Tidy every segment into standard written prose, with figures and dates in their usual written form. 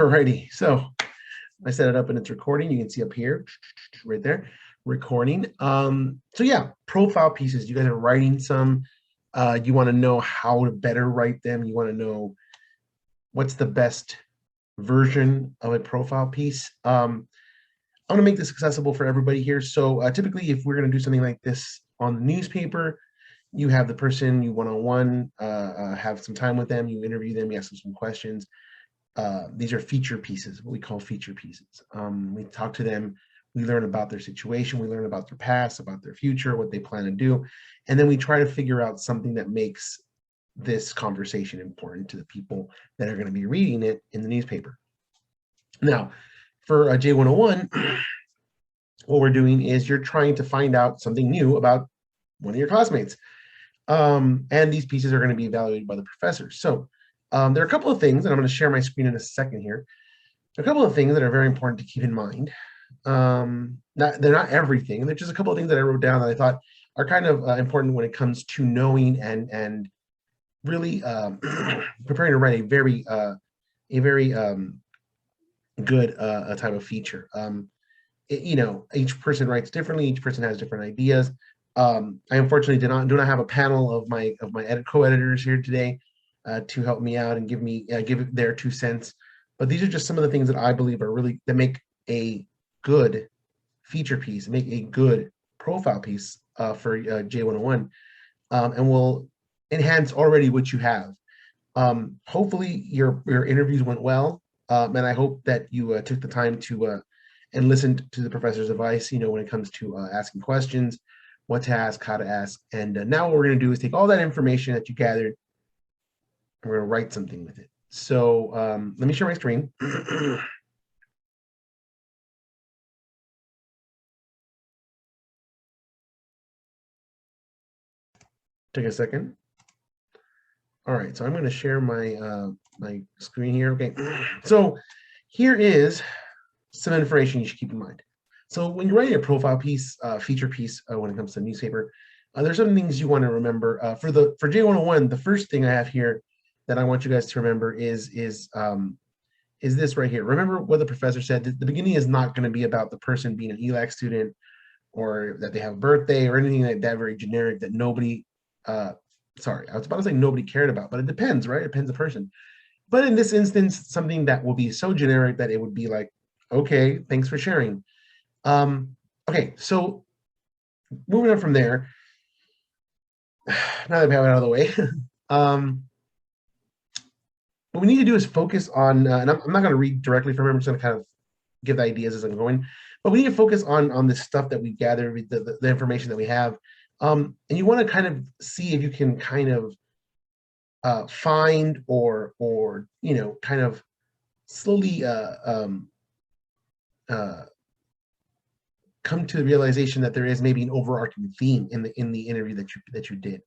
Alrighty, so I set it up and it's recording. You can see up here, right there, recording. So yeah, profile pieces. You guys are writing some. You want to know how to better write them. You want to know what's the best version of a profile piece. I want to make this accessible for everybody here. So typically, if we're going to do something like this on the newspaper, you have the person you one-on-one, have some time with them, you interview them, you ask them some questions. These are feature pieces, what we call feature pieces. We talk to them, we learn about their situation, we learn about their past, about their future, what they plan to do, and then we try to figure out something that makes this conversation important to the people that are going to be reading it in the newspaper. Now, for J101, what we're doing is you're trying to find out something new about one of your classmates. And these pieces are going to be evaluated by the professors. So there are a couple of things, and I'm going to share my screen in a second here. A couple of things that are very important to keep in mind. They're not everything. There's just a couple of things that I wrote down that I thought are kind of important when it comes to knowing and really preparing to write a very good type of feature. Each person writes differently. Each person has different ideas. I unfortunately do not have a panel of my co-editors here today to help me out and give their 2 cents. But these are just some of the things that I believe are really that make a good feature piece, make a good profile piece for J101, and will enhance already what you have. Hopefully your interviews went well, and I hope that you took the time to and listened to the professor's advice, when it comes to asking questions, what to ask, how to ask. And now what we're going to do is take all that information that you gathered, and we're going to write something with it. So let me share my screen. Take a second. All right, so I'm going to share my my screen here. Okay, so here is some information you should keep in mind. So when you're writing a profile piece, feature piece, when it comes to newspaper, there's some things you want to remember. For J101, the first thing I have here that I want you guys to remember is this right here. Remember what the professor said. The beginning is not going to be about the person being an ELAC student or that they have a birthday or anything like that, very generic that nobody, sorry, I was about to say nobody cared about, but it depends, right? It depends the person. But in this instance, something that will be so generic that it would be like, okay, thanks for sharing. Okay, so moving on from there, now that we have it out of the way, what we need to do is focus on, and I'm not going to read directly from him, I'm just going to kind of give the ideas as I'm going, but we need to focus on the stuff that we gather, the information that we have, and you want to kind of see if you can kind of find or kind of slowly come to the realization that there is maybe an overarching theme in the interview that you did.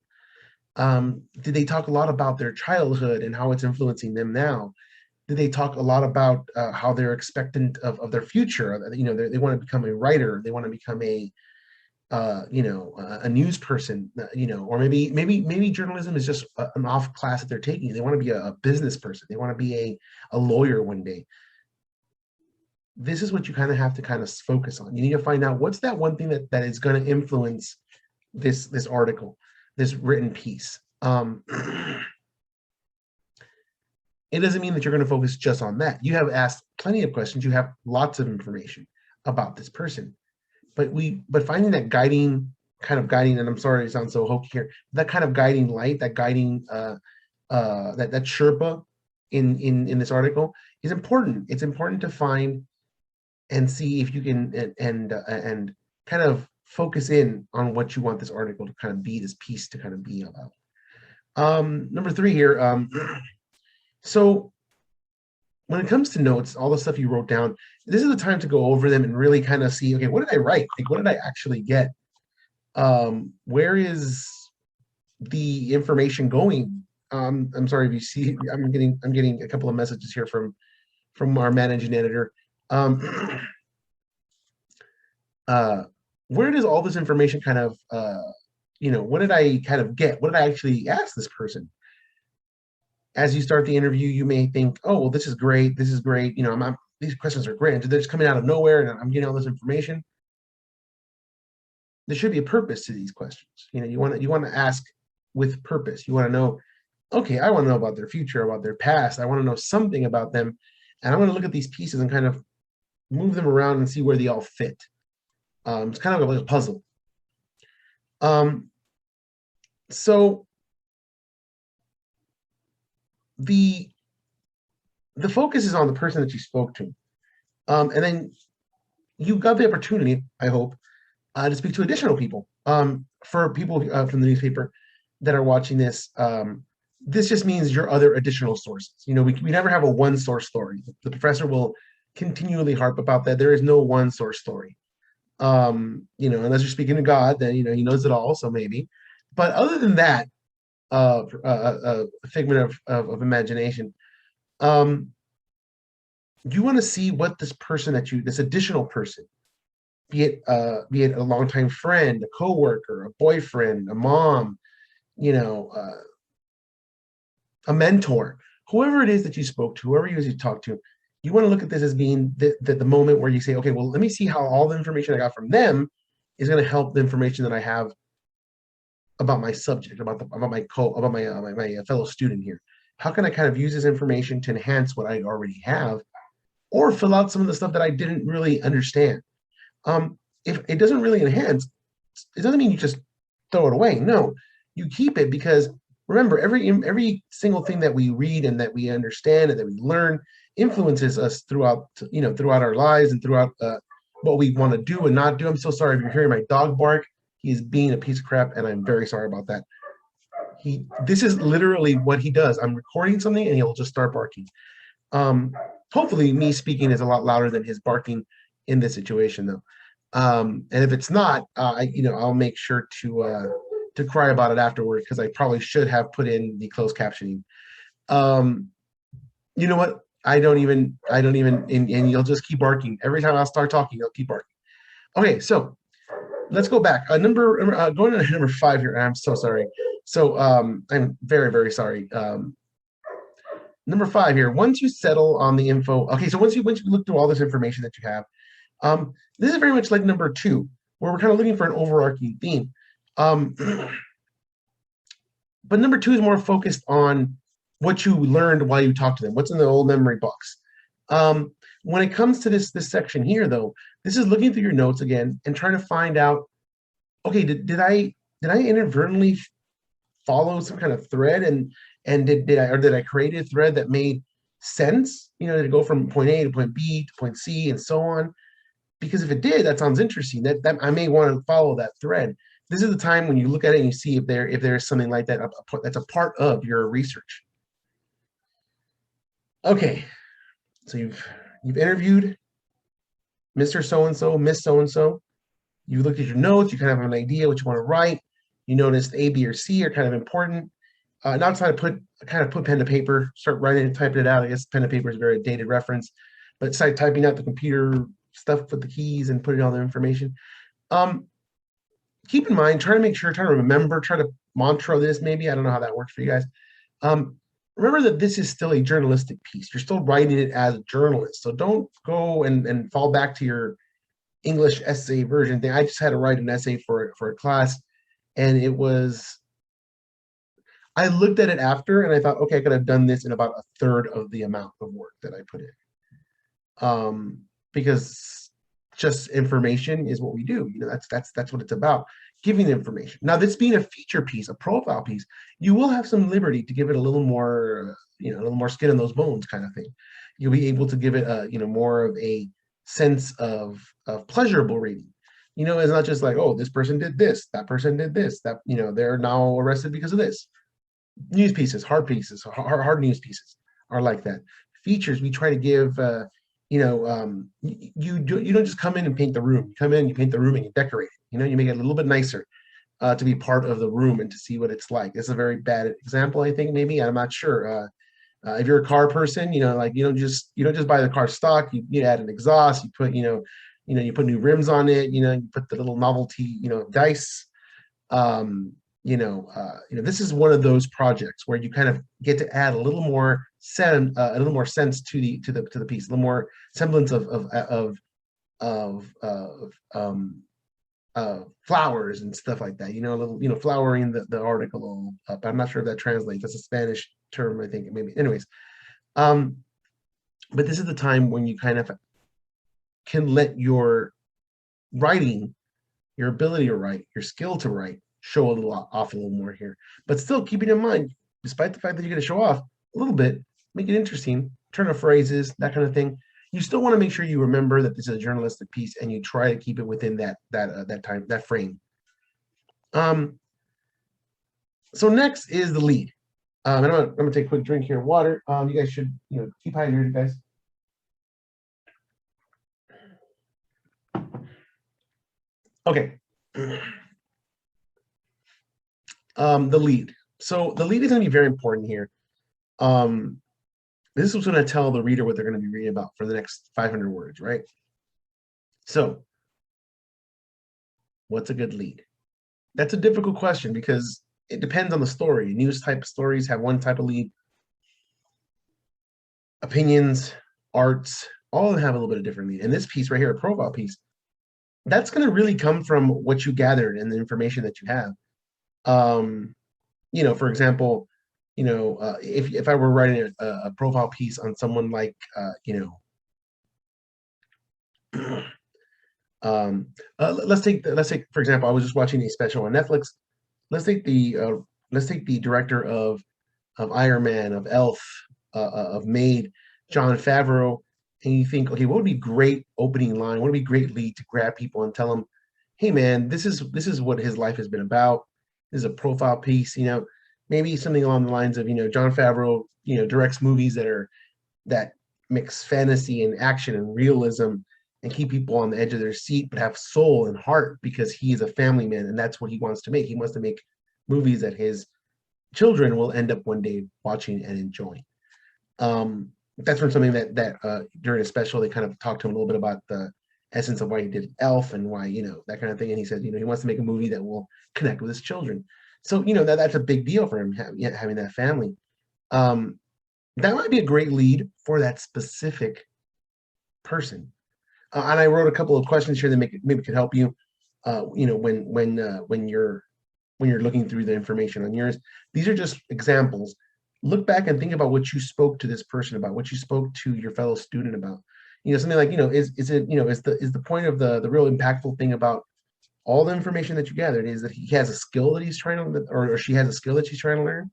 Did they talk a lot about their childhood and how it's influencing them now? Did they talk a lot about how they're expectant of their future? They want to become a writer. They want to become a news person. Or maybe journalism is just an off class that they're taking. They want to be a business person. They want to be a lawyer one day. This is what you kind of have to kind of focus on. You need to find out what's that one thing that is going to influence this article, this written piece. It doesn't mean that you're going to focus just on that. You have asked plenty of questions. You have lots of information about this person, but finding that guiding, and I'm sorry it sounds so hokey here, that kind of guiding light, that guiding that Sherpa in this article is important. It's important to find and see if you can and kind of focus in on what you want this article to kind of be, this piece to kind of be about. Number 3 here. So when it comes to notes, all the stuff you wrote down, this is the time to go over them and really kind of see, okay, what did I write? Like, what did I actually get? Where is the information going? I'm sorry if you see, I'm getting a couple of messages here from our managing editor. Where does all this information kind of, what did I kind of get? What did I actually ask this person? As you start the interview, you may think, oh, well, this is great. This is great. These questions are great. They're just coming out of nowhere and I'm getting all this information. There should be a purpose to these questions. You want to ask with purpose. You want to know, okay, I want to know about their future, about their past. I want to know something about them. And I'm going to look at these pieces and kind of move them around and see where they all fit. It's kind of like a puzzle. So the focus is on the person that you spoke to. And then you got the opportunity, I hope, to speak to additional people. For people from the newspaper that are watching this, this just means your other additional sources. We never have a one source story. The professor will continually harp about that. There is no one source story. Unless you're speaking to God, then he knows it all. So maybe, but other than that, a figment of imagination. You want to see what this person this additional person, be it a longtime friend, a coworker, a boyfriend, a mom, a mentor, whoever it is that you spoke to, whoever it is you talked to, you want to look at this as being the moment where you say, okay, well, let me see how all the information I got from them is going to help the information that I have about my subject, about my fellow student here. How can I kind of use this information to enhance what I already have, or fill out some of the stuff that I didn't really understand? If it doesn't really enhance, it doesn't mean you just throw it away. No, you keep it, because remember, every single thing that we read and that we understand and that we learn influences us throughout our lives and throughout what we want to do and not do. I'm so sorry if you're hearing my dog bark. He's being a piece of crap, and I'm very sorry about that. This is literally what he does. I'm recording something, and he'll just start barking. Hopefully, me speaking is a lot louder than his barking in this situation, though. And if it's not, I'll make sure to cry about it afterward, because I probably should have put in the closed captioning. You know what? I don't even, and you'll just keep barking. Every time I start talking, you'll keep barking. Okay, so let's go back. Going to number 5 here. I'm so sorry. So I'm very, very sorry. Number 5 here. Once you settle on the info, okay. So once you look through all this information that you have, this is very much like number 2, where we're kind of looking for an overarching theme. But number 2 is more focused on what you learned while you talked to them. What's in the old memory box. When it comes to this section here, though, this is looking through your notes again and trying to find out, okay, did I inadvertently follow some kind of thread, and did I create a thread that made sense? Did it go from point A to point B to point C and so on? Because if it did, that sounds interesting. That I may want to follow that thread. This is the time when you look at it and you see if there is something like that that's a part of your research. Okay, so you've interviewed Mr. So-and-so, Miss So-and-so. You looked at your notes, you kind of have an idea what you want to write. You noticed A, B, or C are kind of important. Now it's time to put pen to paper, start writing and typing it out. I guess pen to paper is a very dated reference, but start typing out the computer stuff with the keys and putting all the information. Keep in mind, try to remember, try to mantra this maybe. I don't know how that works for you guys. Remember that this is still a journalistic piece. You're still writing it as a journalist. So don't go and fall back to your English essay version thing. I just had to write an essay for a class, and it was, I looked at it after and I thought, okay, I could have done this in about a third of the amount of work that I put in. Because just information is what we do. That's what it's about, giving information. Now, this being a feature piece, a profile piece, you will have some liberty to give it a little more, a little more skin in those bones kind of thing. You'll be able to give it more of a sense of pleasurable reading. It's not just like, oh, this person did this, that person did this, that, they're now arrested because of this. News pieces, hard news pieces are like that. Features, we try to give, you don't just come in and paint the room. You come in, you paint the room, and you decorate it. You make it a little bit nicer to be part of the room and to see what it's like. It's a very bad example, I think, maybe. I'm not sure. If you're a car person, you don't just buy the car stock. You add an exhaust. You put you put new rims on it. You put the little novelty dice. this is one of those projects where you kind of get to add a little more sense to the piece, a little more semblance of flowers and stuff like that. A little, flowering the article up. I'm not sure if that translates. That's a Spanish term, I think, maybe. Anyways, but this is the time when you kind of can let your writing, your ability to write, your skill to write, show a little off a little more here. But still keeping in mind, despite the fact that you're going to show off a little bit, make it interesting, turn of phrases, that kind of thing. You still want to make sure you remember that this is a journalistic piece and you try to keep it within that time, that frame. So next is the lead. And I'm gonna take a quick drink here of water. You guys should keep hydrated, guys. Okay. The lead. So the lead is going to be very important here. This is what's going to tell the reader what they're going to be reading about for the next 500 words, right? So, what's a good lead? That's a difficult question because it depends on the story. News type of stories have one type of lead. Opinions, arts, all of them have a little bit of different lead. And this piece right here, a profile piece, that's going to really come from what you gathered and the information that you have. For example, if I were writing a profile piece on someone like, let's take for example, I was just watching a special on Netflix. Let's take the director of Iron Man, of Elf, of Maid, Jon Favreau, and you think, okay, what would be great opening line? What would be great lead to grab people and tell them, hey man, this is what his life has been about. This is a profile piece, maybe something along the lines of, Jon Favreau, directs movies that mix fantasy and action and realism and keep people on the edge of their seat, but have soul and heart because he is a family man and that's what he wants to make. He wants to make movies that his children will end up one day watching and enjoying. That's from something that during a special, they kind of talked to him a little bit about the essence of why he did Elf and why, that kind of thing. And he said, he wants to make a movie that will connect with his children. So, that's a big deal for him, having that family. That might be a great lead for that specific person. And I wrote a couple of questions here that maybe could help you, when you're looking through the information on yours. These are just examples. Look back and think about what you spoke to this person about, what you spoke to your fellow student about. Something like, is the point of the real impactful thing about all the information that you gathered is that he has a skill that he's trying to, or she has a skill that she's trying to learn.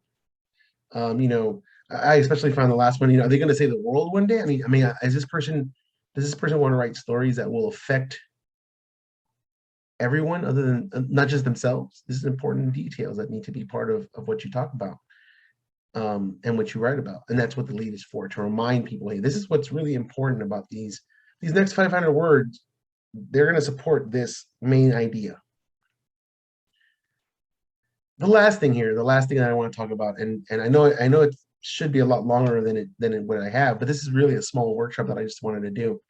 I especially found the last one. Are they going to save the world one day? I mean, does this person want to write stories that will affect everyone other than not just themselves? This is important details that need to be part of what you talk about, and what you write about. And that's what the lead is for, to remind people, hey, this is what's really important about these next 500 words. They're going to support this main idea. The last thing that I want to talk about, and I know it should be a lot longer than what I have, but this is really a small workshop that I just wanted to do.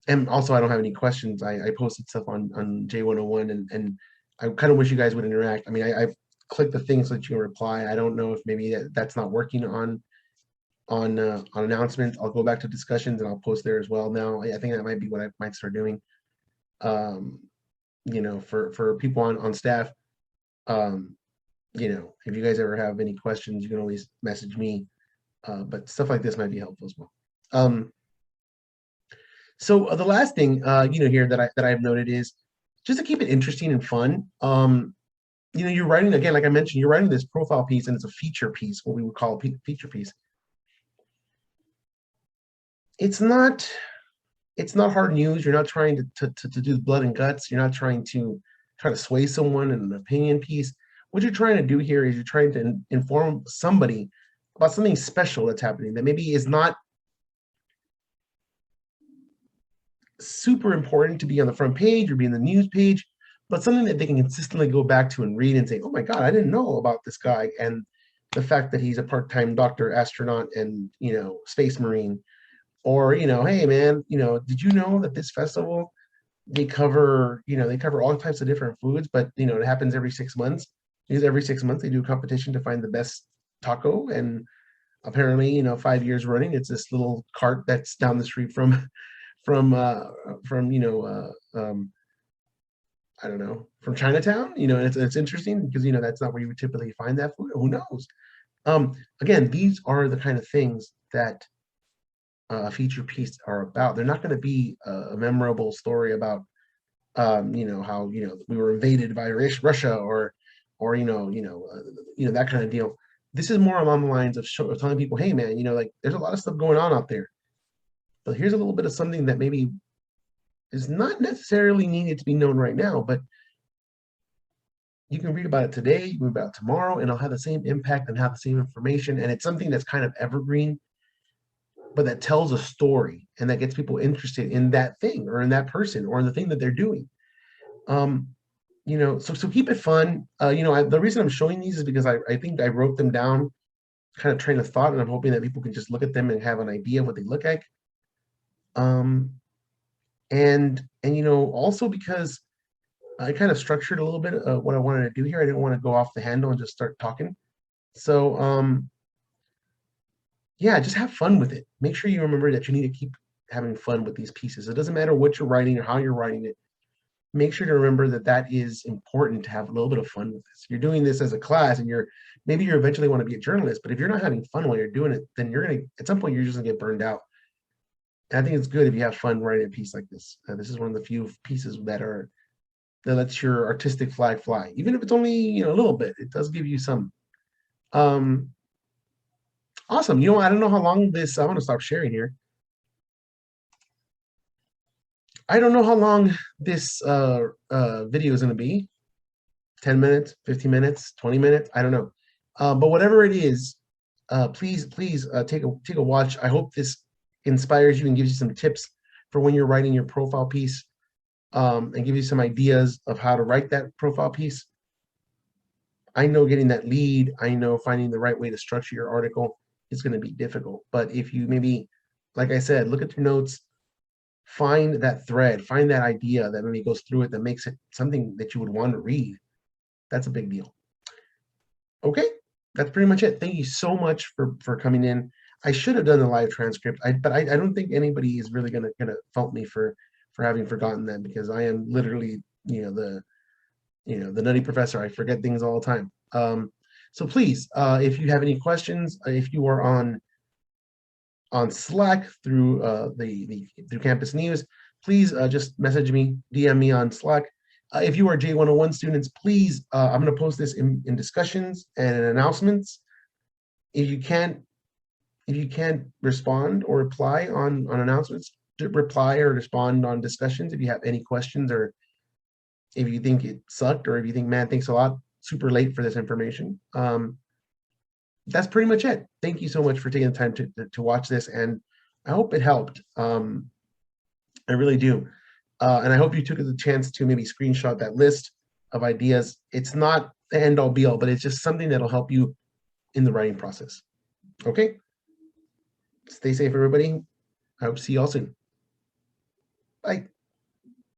And also, I don't have any questions. I posted stuff on J101, and I kind of wish you guys would interact. I mean, I've clicked the thing so that you can reply. I don't know if maybe that's not working on announcements. I'll go back to discussions and I'll post there as well now. I think that might be what I might start doing. For people on staff, if you guys ever have any questions, you can always message me. But stuff like this might be helpful as well. So the last thing, here that I've noted is just to keep it interesting and fun. You're writing, again, like I mentioned, you're writing this profile piece and it's a feature piece, what we would call a feature piece. It's not hard news. You're not trying to do blood and guts. You're not trying to sway someone in an opinion piece. What you're trying to do here is you're trying to inform somebody about something special that's happening that maybe is not super important to be on the front page or be in the news page, but something that they can consistently go back to and read and say, oh my God, I didn't know about this guy. And the fact that he's a part-time doctor, astronaut, and, space marine. Or, hey man, did you know that this festival they cover, they cover all types of different foods, but it happens every 6 months. Because every 6 months they do a competition to find the best taco, and apparently, 5 years running, it's this little cart that's down the street from from I don't know, from Chinatown. And it's interesting because that's not where you would typically find that food. Who knows? Again, these are the kind of things that a feature piece are about. They're not going to be a memorable story about how we were invaded by Russia, or that kind of deal. This is more along the lines of telling people, hey man, like there's a lot of stuff going on out there, but here's a little bit of something that maybe is not necessarily needed to be known right now, but you can read about it today, you can read about it tomorrow, and it'll have the same impact and have the same information. And it's something that's kind of evergreen, but that tells a story and that gets people interested in that thing or in that person or in the thing that they're doing. So keep it fun. The reason I'm showing these is because I think I wrote them down, kind of train of thought, and I'm hoping that people can just look at them and have an idea of what they look like. And also because I kind of structured a little bit of what I wanted to do here. I didn't want to go off the handle and just start talking. So yeah, just have fun with it. Make sure you remember that you need to keep having fun with these pieces. It doesn't matter what you're writing or how you're writing it. Make sure to remember that that is important, to have a little bit of fun with this. You're doing this as a class, and maybe you eventually want to be a journalist, but if you're not having fun while you're doing it, then you're gonna, at some point, you're just gonna get burned out. And I think it's good if you have fun writing a piece like this. This is one of the few pieces that lets your artistic flag fly, even if it's only a little bit. It does give you some. Awesome. I don't know how long this. I want to stop sharing here. I don't know how long this video is going to be. 10 minutes, 15 minutes, 20 minutes. I don't know. But whatever it is, please take a watch. I hope this inspires you and gives you some tips for when you're writing your profile piece, and give you some ideas of how to write that profile piece. I know getting that lead, I know finding the right way to structure your article is going to be difficult. But if you maybe, like I said, look at your notes, find that thread, find that idea that maybe goes through it that makes it something that you would want to read. That's a big deal. Okay, that's pretty much it. Thank you so much for coming in. I should have done the live transcript, but I don't think anybody is really gonna fault me for having forgotten that, because I am literally the nutty professor. I forget things all the time. So please, if you have any questions, if you are on Slack through through Campus News, please just message me, DM me on Slack. If you are J101 students, please, I'm going to post this in discussions and in announcements. If you can't respond or reply on announcements, reply or respond on discussions if you have any questions, or if you think it sucked, or if you think, man, thanks a lot, super late for this information. That's pretty much it. Thank you so much for taking the time to watch this, and I hope it helped. I really do. And I hope you took the chance to maybe screenshot that list of ideas. It's not the end all be all, but it's just something that'll help you in the writing process. Okay? Stay safe, everybody. I hope to see you all soon. Bye.